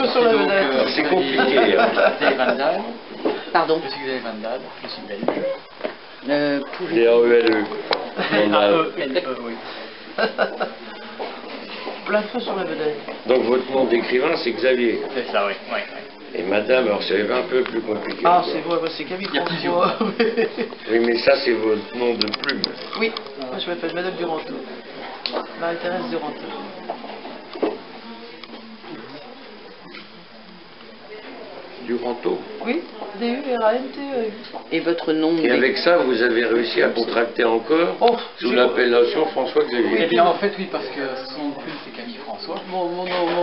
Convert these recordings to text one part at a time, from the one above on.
feu sur la vedette. C'est compliqué. Xavier Van Daal. Pardon. Je suis Xavier Van Daal, je suis belge. D-A-E-L-E. Oui. Plein de feu sur la vedette. Donc votre nom d'écrivain, c'est Xavier. C'est ça, oui. Et madame, alors c'est un peu plus compliqué. Ah, quoi. c'est vrai, c'est Camille Il y a François. Oui, mais ça, c'est votre nom de plume. Oui, moi je m'appelle Madame Duranteau. Marie-Thérèse Duranteau. Duranteau. Oui, D-U-R-A-N-T-E. Et votre nom Et avec ça, vous avez réussi à contracter encore Oh, sous j'ai- l'appellation François Eh Xavier. bien, en fait, oui, parce que son nom de plume, c'est Camille François. Mon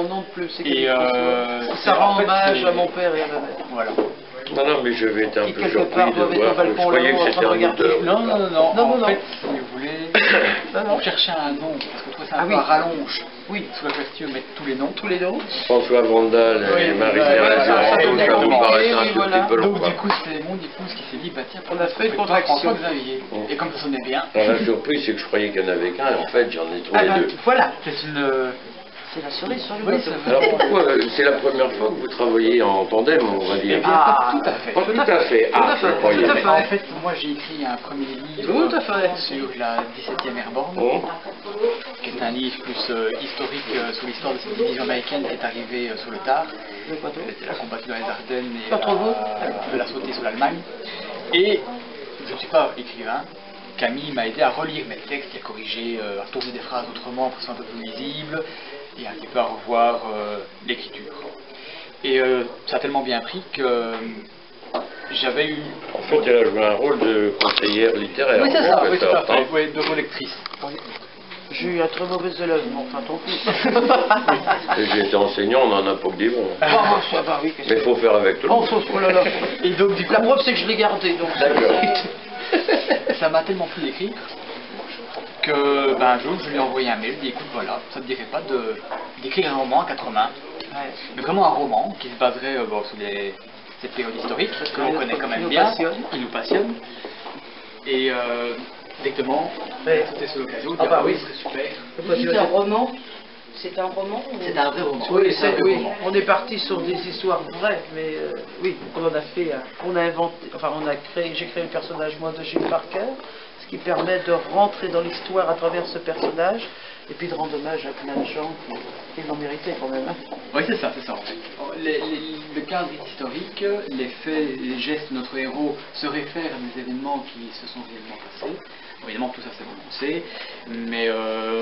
nom de plume, c'est Camille Et François. c'est- Ça rend en fait, hommage c'est- à mon père et à ma mère. Voilà. Non, non, mais je vais être un Qui, peu quelque surpris part, de doivent être au voir que je balcon croyais là-haut, que en c'était train de un regarder. auteur. Non. Non. En fait, si vous voulez, on cherchait un nom, parce que toi, c'est un peu à rallonge. Oui, Sous la question, mettre tous les noms. tous les noms. François Vandal et Oui, Marie-Thérèse ça Duranteau, devient ça vous compliqué, paraissait un oui, tout voilà. petit peu long. Donc, quoi. du coup, c'est mon épouse qui s'est dit, bah tiens, On a fait une pourquoi contraction. François Xavier. Et comme ça sonnait bien, Alors, la surprise, c'est que je croyais qu'il n'y en avait qu'un, et en fait, j'en ai trouvé Ah ben, deux. voilà, c'est une. c'est la cerise sur le Oui, gâteau. ça Alors pourquoi c'est la première fois que vous travaillez en tandem, on va Eh dire? bien, Ah, pas tout à fait. Pas tout à fait. tout à Ah, fait, je croyais. tout à fait. En fait, moi j'ai écrit un premier livre Tout à fait. sur la 17e Airborne, Bon. qui est un livre plus historique sur l'histoire de cette division américaine qui est arrivée sur le tard. Le gâteau. Elle a combattu dans les Ardennes et Pas trop beau. elle a sauté sur l'Allemagne. Et je ne suis pas écrivain. Camille m'a aidé à relire mes textes, à corriger, à tourner des phrases autrement pour que ce soit un peu plus lisible et un petit peu à revoir l'écriture. Et ça a tellement bien pris que j'avais eu... En fait, elle a joué un rôle de conseillère littéraire. Oui, c'est ça, oui, tout à professeur, fait, oui, de relectrice. J'ai eu un très mauvais élève, mais enfin tant pis. Et j'ai été enseignant, on en a pas que des bons. Ah, ça va, oui. qu'est-ce Mais il faut faire avec tout le Oh, monde. oh là là. Et donc du coup, La preuve, c'est que je l'ai gardé, donc. D'accord. ça m'a tellement plu d'écrire que ben, un jour je lui ai envoyé un mail, je lui ai dit écoute voilà, ça te dirait pas d'écrire un roman à 4 mains, Ouais. mais vraiment un roman qui se baserait sur cette période historique que l'on connaît quand même nous bien, passionne. qui nous passionne. Et directement, Ouais. c'était sur l'occasion, Ah bah oui. c'est super. Vous dites un roman. C'est un roman ou... C'est un vrai roman. Oui, c'est un vrai oui. roman. On est parti sur des histoires vraies, mais oui, on en a fait, on a inventé, enfin j'ai créé le personnage moi de Jim Parker, ce qui permet de rentrer dans l'histoire à travers ce personnage et puis de rendre hommage à plein de gens qui l'ont mérité quand même. Hein. Oui, c'est ça en fait. Le cadre est historique, les faits, les gestes de notre héros se réfèrent à des événements qui se sont réellement passés. Bon, évidemment, tout ça c'est romancé, mais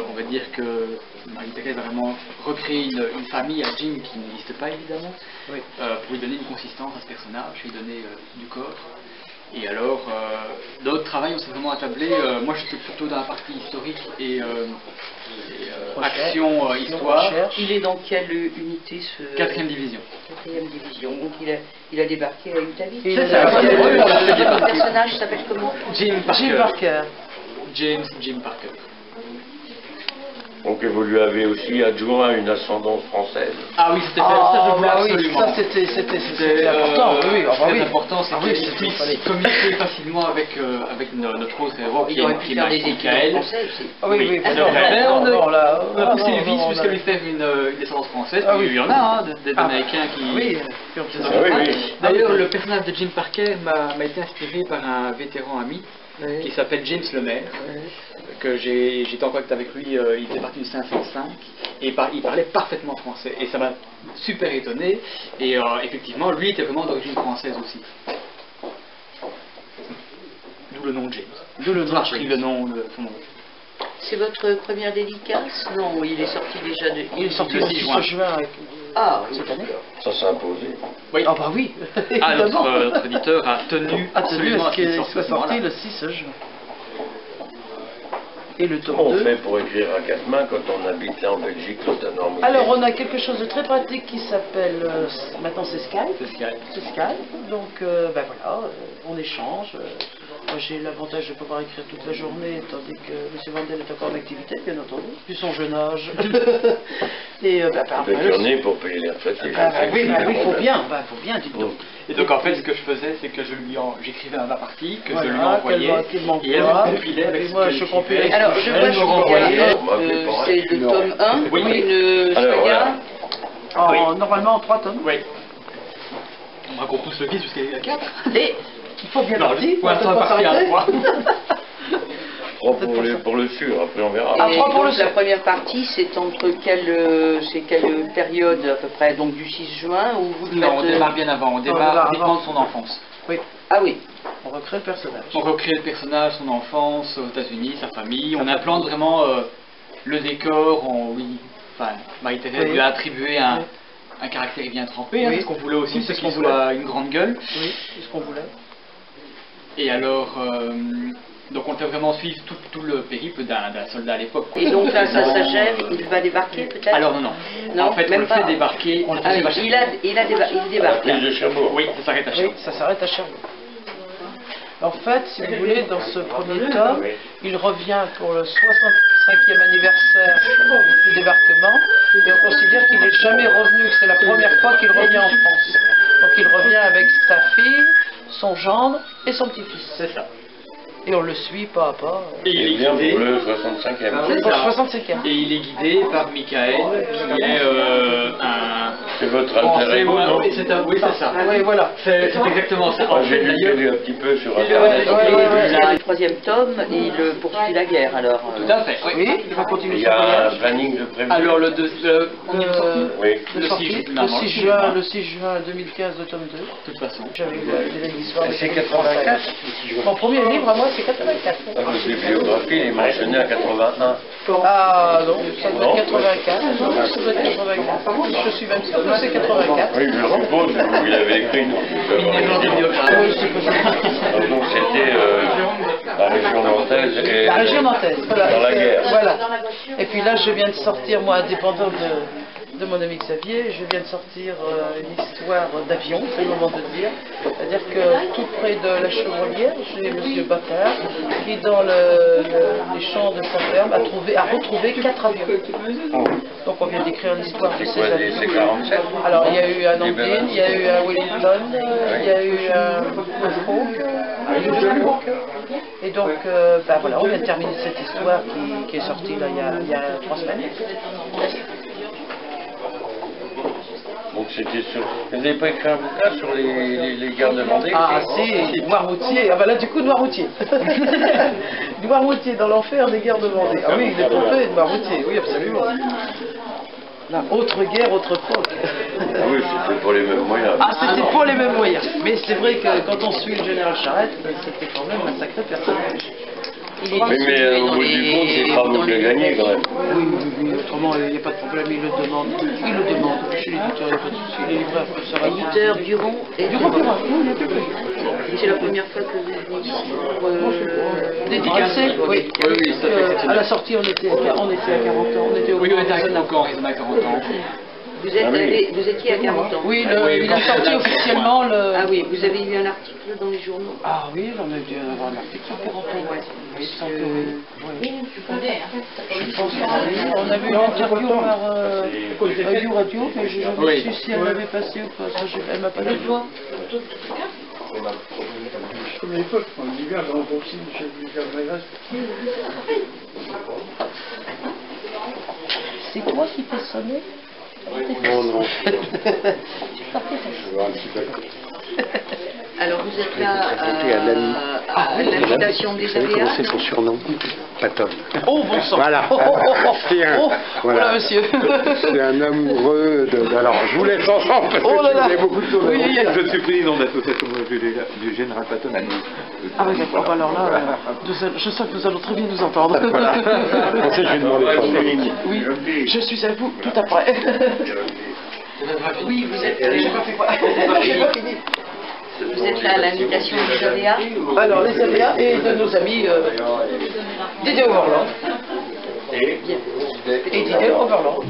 on va dire que Marie-Thérèse a vraiment recréé une famille à Jim qui n'existe pas évidemment, Oui. pour lui donner une consistance à ce personnage, lui donner du corps. Et alors, dans notre travail, on s'est vraiment attablé. Moi, j'étais plutôt dans la partie historique et action, histoire. Recherche. Il est dans quelle unité ce... 4e division. 4e division. Donc il a débarqué à Utah-Vite. Et C'est ça, il a- Le personnage s'appelle comment? Jim Parker. Jim Parker. Jim Parker. Donc vous lui avez aussi adjoint une ascendance française. Ah oui, c'était Ah, ça, je voulais bah oui, absolument. ça c'était important, oui, ah bah très oui. important, c'est Ah oui, qu'il c'était- puisse fallait- communiquer facilement avec notre autre héros Il aurait pu faire des études en Michael. français aussi. Ah oui, Oui, oui, c'est non, vrai. Mais non, non, là, on a poussé non, le vice non, jusqu'à on a- lui faire une descendance française. Ah Puis oui. il y en a des Ah, Américains qui... Oui, Ah oui, oui. D'ailleurs, le personnage de Jim Parker m'a été inspiré par un vétéran ami qui s'appelle James Lemaire, que j'étais en contact avec lui, il était parti du 505, et il parlait parfaitement français, et ça m'a super étonné, et effectivement, lui était vraiment d'origine française aussi. D'où le nom de James. D'où le nom de J'ai pris James. le nom de son nom. C'est votre première dédicace? Non, il est sorti déjà de... Il est sorti Le le 6 6 juin. juin avec... Ah, oui. cette année. Ça s'est imposé. Oui. Ah bah oui, Ah, évidemment. notre éditeur a tenu Ah, celui absolument à ce qu'il qui sorte soit ce moment-là. sorti le 6 juin. Et le tome Comment on 2. fait pour écrire à quatre mains quand on habite là en Belgique, l'autre à Normandie? Alors on a quelque chose de très pratique qui s'appelle, maintenant c'est Skype. C'est ce qu'il y a. C'est Skype, donc ben voilà, on échange. Moi j'ai l'avantage de pouvoir écrire toute la journée, tandis que M. Vandel est encore en activité, bien entendu, vu son jeune âge. Et Belle journée pour payer les retraites. oui, il faut bien, dites donc. Et donc en fait, ce que je faisais, c'est que j'écrivais dans la partie, que je lui Voilà, envoyais, qu'il m'envoie. et elle me compilait avec Et ce moi, qu'elle je écrivait. compilais. Alors, je vois Elle me sur le renvoyait. derrière, Moi, c'est pareil. c'est le tome 1, Oui. une Alors, saga. voilà. Normalement en 3 tomes. Oui. On va qu'on pousse le vice jusqu'à 4. Et il faut bien partir. Pour l'instant, on va partir à 3. 3 pour le sûr, après on verra. Ah, Et trois pour donc, le la sûr. première partie, c'est entre quelle période à peu près? Donc du 6 juin ou vous le Non, on faites, démarre bien avant. On démarre démarre uniquement avant. de son enfance. Oui, Ah oui. on recrée le personnage. On recrée le personnage, son enfance, aux États-Unis, sa famille. On implante vraiment le décor. Marie-Thérèse Oui. lui a attribué un caractère bien trempé. Hein, Oui. c'est ce qu'on voulait aussi, Oui, c'est c'est ce qu'il qu'on voulait. soit une grande gueule. Oui, c'est ce qu'on voulait. Et alors, donc on fait vraiment suivre tout le périple d'un soldat à l'époque. Et donc là, ça s'achève, il va débarquer peut-être? Alors non. Non, En fait, on même le pas. fait débarquer. On le Ah fait oui, débarquer. il débarque. Prise de Cherbourg. Oui, ça s'arrête à Oui, Cherbourg. ça s'arrête à Cherbourg. En fait, si vous voulez, dans ce premier tome, il revient pour le 65e anniversaire du débarquement, et on considère qu'il n'est jamais revenu, que c'est la première fois qu'il revient en France. Donc il revient avec sa fille, son gendre et son petit-fils. C'est ça. Et on le suit pas à pas. Et il Il est vient guidé. pour le 65e. C'est ça. pour le 65e. Et il est guidé par Michael, qui est un C'est votre Français. alter ego, non? Oui, c'est ça. Ah oui, voilà. C'est exactement ça. Moi, En j'ai fait, d'ailleurs, lu un petit peu sur Ouais, Internet. ouais. Le troisième tome, il poursuit la guerre alors. tout à fait. Oui. Oui, il va continuer Il y son a un voyage. planning de prévu. Alors on y est sorti. Oui. Le Le 6 sorti, juin, le 6 juin 2015 de tome 2. De toute façon. J'avais eu l'histoire. C'est 84. Mon premier livre à moi, c'est 84. Dans la bibliographie, il est mentionné à 81. Ah non, ça doit Non. être 84. Non, ça doit être 84. Je suis même sûr que c'est 84. Oui, je suppose, vous l'avez écrit. Donc, Oui, c'est possible. donc c'était la région nantaise et La région nantaise, voilà. dans la guerre. Voilà. Et puis là, je viens de sortir, moi, indépendant de mon ami Xavier, je viens de sortir une histoire d'avion, c'est le moment de le dire. C'est-à-dire que tout près de la Chevrolière, j'ai M. Bacard qui, dans les champs de sa ferme, a retrouvé 4 avions. Donc on vient d'écrire l'histoire de ces Quoi, des avions. C-47? Alors il y a eu un Andine, il y a eu un Wellington, il y a eu un Hawk. Et donc, ben voilà, on vient de terminer cette histoire qui est sortie là, il y a 3 semaines. Donc c'était sur... Vous n'avez pas écrit un bouquin sur les guerres de Vendée? Ah si, Noirmoutier. Ah bah là du coup Noirmoutier. Noirmoutier dans l'enfer des guerres de Vendée. Ah oui, il est pompé Noirmoutier, oui absolument. La autre guerre, autre époque. Ah oui, c'était pour les mêmes moyens. Ah c'était pour les mêmes moyens. Mais c'est vrai que quand on suit le général Charette, c'était quand même un sacré personnage. Il est Oui, mais distribué au bout du compte, c'est pas vous qui le gagnez quand même. Oui, autrement il n'y a pas de problème, il le demande. Il le demande. Chez l'éditeur, il n'y a pas de souci, les libraires peuvent se rappeler. éditeur Duron et Du coup, c'est la première fois que vous venez ici pour dédicacé, oui. Oui, ça fait exceptionnel. À la sortie, on était à 40 ans, on était au Oui, on était à 40 ans, ils ont à 40 ans. vous étiez à 40 ans. Oui, Oui, il a sorti officiellement le... Ah oui, vous avez eu un article dans les journaux. Ah oui, j'en ai dû avoir un article sur 40 ans, ouais. Oui, sans que oui. Je pense qu'on a vu une interview par Radio Radio, mais je ne sais si elle l'avait passé ou pas. Ça, elle m'a pas dit. Comme à l'époque, en hiver, dans le boxing du chef du Maigres. C'est toi qui fais sonner? Non, non. Je vois un petit peu. Alors vous êtes là à à l'invitation des aléas. C'est son surnom, Patton. Oh, bon sang. Voilà. C'est un, Voilà, monsieur. C'est un amoureux de... Alors, je vous laisse ensemble parce que Oh là là. vous avez beaucoup de choses. Oui, oui, oui. Je suis président de l'association du général Patton à Nice. Ah oui, d'accord. Alors là, je sens que nous allons très bien nous entendre. Voilà. Pour ça, je vais demander pas. Oui, je suis à vous tout après. Oui, vous êtes, J'ai pas fait quoi. J'ai pas fini. vous êtes là à l'invitation des aléas. Alors, les aléas et de nos amis Didier Overland. Et Didier Overland.